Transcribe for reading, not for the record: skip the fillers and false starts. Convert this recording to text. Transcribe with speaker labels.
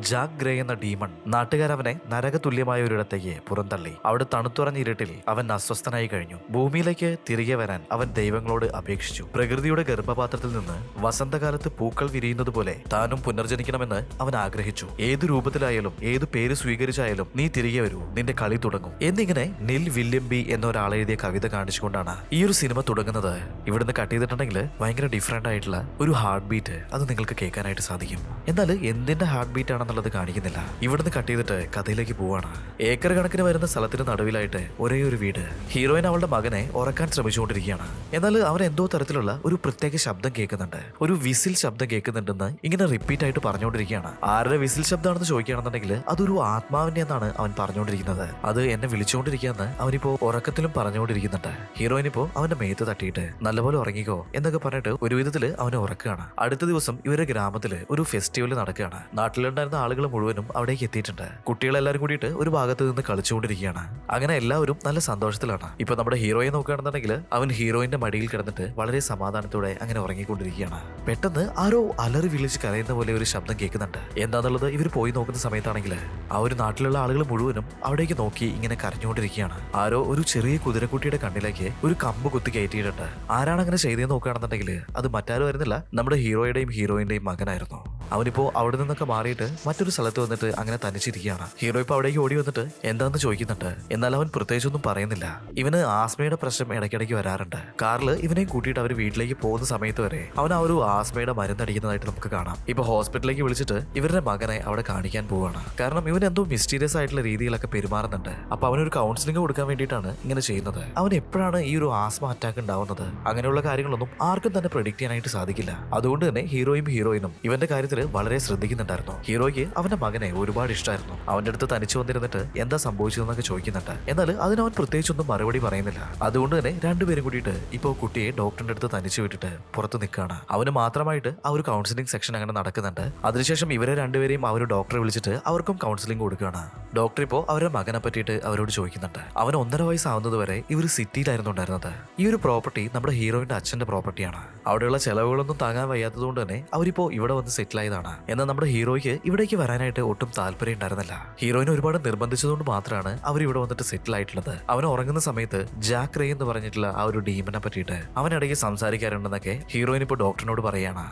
Speaker 1: Jack grey എന്ന demon നാട്ടുകാരവനെ നരകതുല്യമായ ഒരിടത്തേക്ക് പുറന്തള്ളി. അവിടെ തണുത്തുറഞ്ഞ ഇരുട്ടിൽ അവൻ അസ്വസ്ഥനായി കഴിഞ്ഞു. ഭൂമിയിലേക്ക് തിരികെ വരാൻ അവൻ ദൈവങ്ങളോട് അപേക്ഷിച്ചു. പ്രകൃതിയുടെ ഗർഭപാത്രത്തിൽ നിന്ന് വസന്തകാലത്ത് പൂക്കൾ വിരിയുന്നത് പോലെ താനും പുനർജനിക്കണമെന്ന് അവൻ ആഗ്രഹിച്ചു. ഏതു രൂപത്തിലായാലും ഏതു പേര് സ്വീകരിച്ചായാലും നീ തിരികെ വരൂ, നിന്റെ കളി തുടങ്ങും എന്നിങ്ങനെ നിൽ വില്യം ബി എന്ന ഒരാളെഴുതിയ കവിത കാണിച്ചുകൊണ്ടാണ് ഈ ഒരു സിനിമ തുടങ്ങുന്നത്. ഇവിടുന്ന് കട്ട് ചെയ്തിട്ടുണ്ടെങ്കിൽ ഭയങ്കര ഡിഫറെന്റ് ആയിട്ടുള്ള ഒരു ഹാർട്ട് ബീറ്റ് അത് നിങ്ങൾക്ക് കേൾക്കാനായിട്ട് സാധിക്കും. എന്നാൽ എന്തിന്റെ ഹാർട്ട് ബീറ്റ് ആണെന്നുള്ളത് കാണിക്കുന്നില്ല. ഇവിടുന്ന് കട്ട് ചെയ്തിട്ട് കഥയിലേക്ക് പോവാണ്. ഏക്കർ കണക്കിന് വരുന്ന സ്ഥലത്തിന് നടുവിലായിട്ട് ഒരേ ഒരു വീട്. ഹീറോയിൻ അവളുടെ മകനെ ഉറക്കാൻ ശ്രമിച്ചുകൊണ്ടിരിക്കുകയാണ്. എന്നാൽ അവൻ എന്തോ തരത്തിലുള്ള ഒരു പ്രത്യേക ശബ്ദം കേൾക്കുന്നുണ്ട്. ഒരു വിസിൽ ശബ്ദം കേൾക്കുന്നുണ്ടെന്ന് ഇങ്ങനെ റിപ്പീറ്റ് ആയിട്ട് പറഞ്ഞുകൊണ്ടിരിക്കുകയാണ്. ആരുടെ വിസിൽ ശബ്ദമാണെന്ന് ചോദിക്കുകയാണെന്നുണ്ടെങ്കിൽ അതൊരു ആത്മാവിന്റെ എന്നാണ് അവൻ പറഞ്ഞുകൊണ്ടിരിക്കുന്നത്. അത് എന്നെ വിളിച്ചുകൊണ്ടിരിക്കുകയെന്ന് അവനിപ്പോ ഉറക്കത്തിലും പറഞ്ഞുകൊണ്ടിരിക്കുന്നുണ്ട്. ഹീറോയിൻ ഇപ്പോ അവന്റെ മേത്ത് തട്ടിയിട്ട് നല്ലപോലെ ഉറങ്ങിക്കോ എന്നൊക്കെ പറഞ്ഞിട്ട് ഒരു വിധത്തില് അവനെ ഉറക്കുകയാണ്. അടുത്ത ദിവസം ഇവരുടെ ഗ്രാമത്തില് ഒരു ഫെസ്റ്റിവൽ നടക്കുകയാണ്. നാട്ടിലുണ്ടായിരുന്ന ആളുകൾ മുഴുവനും അവിടേക്ക് എത്തിയിട്ടുണ്ട്. കുട്ടികളെല്ലാരും കൂടിയിട്ട് ഒരു ഭാഗത്ത് നിന്ന് കളിച്ചുകൊണ്ടിരിക്കുകയാണ്. അങ്ങനെ എല്ലാവരും നല്ല സന്തോഷത്തിലാണ്. ഇപ്പൊ നമ്മുടെ ഹീറോയെ നോക്കുകയാണെന്നുണ്ടെങ്കിൽ അവൻ ഹീറോയിന്റെ മടിയിൽ കിടന്നിട്ട് വളരെ സമാധാനത്തോടെ അങ്ങനെ ഉറങ്ങിക്കൊണ്ടിരിക്കുകയാണ്. പെട്ടെന്ന് ആരോ അലറി വിളിച്ച് കരയുന്ന പോലെ ഒരു ശബ്ദം കേൾക്കുന്നുണ്ട്. എന്താന്നുള്ളത് ഇവർ പോയി നോക്കുന്ന സമയത്താണെങ്കിൽ ആ ഒരു നാട്ടിലുള്ള ആളുകൾ മുഴുവനും അവിടേക്ക് നോക്കി ഇങ്ങനെ കരഞ്ഞുകൊണ്ടിരിക്കുകയാണ്. ആരോ ഒരു ചെറിയ കുതിരക്കുട്ടിയുടെ കണ്ണിലേക്ക് ഒരു കമ്പ് കുത്തി കയറ്റിയിട്ടുണ്ട്. ആരാണ് അങ്ങനെ ചെയ്തതെന്ന് നോക്കുകയാണെന്നുണ്ടെങ്കിൽ അത് മറ്റാരും വരുന്നില്ല, നമ്മുടെ ഹീറോയുടെയും ഹീറോയിന്റെയും മകനായിരുന്നു. അവനിപ്പോ അവിടെ നിന്നൊക്കെ മാറിയിട്ട് മറ്റൊരു സ്ഥലത്ത് വന്നിട്ട് അങ്ങനെ തനിച്ചിരിക്കുകയാണ്. ഹീറോ ഇപ്പൊ അവിടേക്ക് ഓടി വന്നിട്ട് എന്താന്ന് ചോദിക്കുന്നുണ്ട്. എന്നാൽ അവൻ പ്രത്യേകിച്ചൊന്നും പറയുന്നില്ല. ഇവന് ആസ്മയുടെ പ്രശ്നം ഇടയ്ക്കിടയ്ക്ക് വരാറുണ്ട്. കാറില് ഇവനെയും കൂട്ടിയിട്ട് അവർ വീട്ടിലേക്ക് പോകുന്ന സമയത്ത് വരെ അവൻ ആ ഒരു ആസ്മയുടെ മരുന്നടിക്കുന്നതായിട്ട് നമുക്ക് കാണാം. ഇപ്പൊ ഹോസ്പിറ്റലിലേക്ക് വിളിച്ചിട്ട് ഇവരുടെ മകനെ അവിടെ കാണിക്കാൻ പോവാണ്. കാരണം ഇവൻ എന്തോ മിസ്റ്റീരിയസ് ആയിട്ടുള്ള രീതിയിലൊക്കെ പെരുമാറുന്നുണ്ട്. അപ്പൊ അവനൊരു കൗൺസിലിംഗ് കൊടുക്കാൻ വേണ്ടിയിട്ടാണ് ഇങ്ങനെ ചെയ്യുന്നത്. അവൻ എപ്പോഴാണ് ഈ ഒരു ആസ്മ അറ്റാക്ക് ഉണ്ടാവുന്നത്, അങ്ങനെയുള്ള കാര്യങ്ങളൊന്നും ആർക്കും തന്നെ പ്രെഡിക്ട് ചെയ്യാനായിട്ട് സാധിക്കില്ല. അതുകൊണ്ട് തന്നെ ഹീറോയും ഹീറോയിനും ഇവന്റെ കാര്യത്തിൽ വളരെ ശ്രദ്ധിക്കുന്നുണ്ടായിരുന്നു. ഹീറോയ്ക്ക് അവന്റെ മകനെ ഒരുപാട് ഇഷ്ടമായിരുന്നു. അവന്റെ അടുത്ത് തനിച്ചു വന്നിരുന്നിട്ട് എന്താ സംഭവിച്ചതെന്നൊക്കെ ചോദിക്കുന്നുണ്ട്. എന്നാൽ അതിനവൻ പ്രത്യേകിച്ചൊന്നും മറുപടി പറയുന്നില്ല. അതുകൊണ്ട് തന്നെ രണ്ടുപേരും കൂടിയിട്ട് ഇപ്പോ കുട്ടിയെ ഡോക്ടറിന്റെ അടുത്ത് തനിച്ചു വിട്ടിട്ട് പുറത്ത് നിൽക്കുകയാണ്. അവന് മാത്രമായിട്ട് ആ ഒരു കൗൺസിലിംഗ് സെക്ഷൻ അങ്ങനെ നടക്കുന്നുണ്ട്. അതിനുശേഷം ഇവരെ രണ്ടുപേരെയും ആ ഒരു ഡോക്ടറെ വിളിച്ചിട്ട് അവർക്കും കൗൺസിലിംഗ് കൊടുക്കുകയാണ്. ഡോക്ടർ ഇപ്പോ അവരുടെ മകനെ പറ്റിയിട്ട് അവരോട് ചോദിക്കുന്നുണ്ട്. അവൻ 1.5 വയസ്സാവുന്നത് വരെ ഇവർ സിറ്റിയിലായിരുന്നു ഉണ്ടായിരുന്നത്. ഈ ഒരു പ്രോപ്പർട്ടി നമ്മുടെ ഹീറോയിന്റെ അച്ഛന്റെ പ്രോപ്പർട്ടിയാണ്. അവിടെയുള്ള ചെലവുകളൊന്നും താങ്ങാൻ വയ്യാത്തതുകൊണ്ട് തന്നെ അവരിപ്പോ ഇവിടെ വന്ന് സെറ്റിൽ ആയതാണ്. എന്നാൽ നമ്മുടെ ഹീറോയ്ക്ക് ഇവിടേക്ക് വരാനായിട്ട് ഒട്ടും താല്പര്യം ഉണ്ടായിരുന്നില്ല. ഹീറോയിനെ ഒരുപാട് നിർബന്ധിച്ചതുകൊണ്ട് മാത്രമാണ് അവർ ഇവിടെ വന്നിട്ട് സെറ്റിൽ ആയിട്ടുള്ളത്. അവൻ ഉറങ്ങുന്ന സമയത്ത് ജാക്ക് റേ എന്ന് പറഞ്ഞിട്ടുള്ള ആ ഒരു ഡീമനെ പറ്റിയിട്ട് അവനിടയ്ക്ക് സംസാരിക്കാറുണ്ടെന്നൊക്കെ ഹീറോയിൻ ഇപ്പോൾ ഡോക്ടറിനോട് പറയാണ്.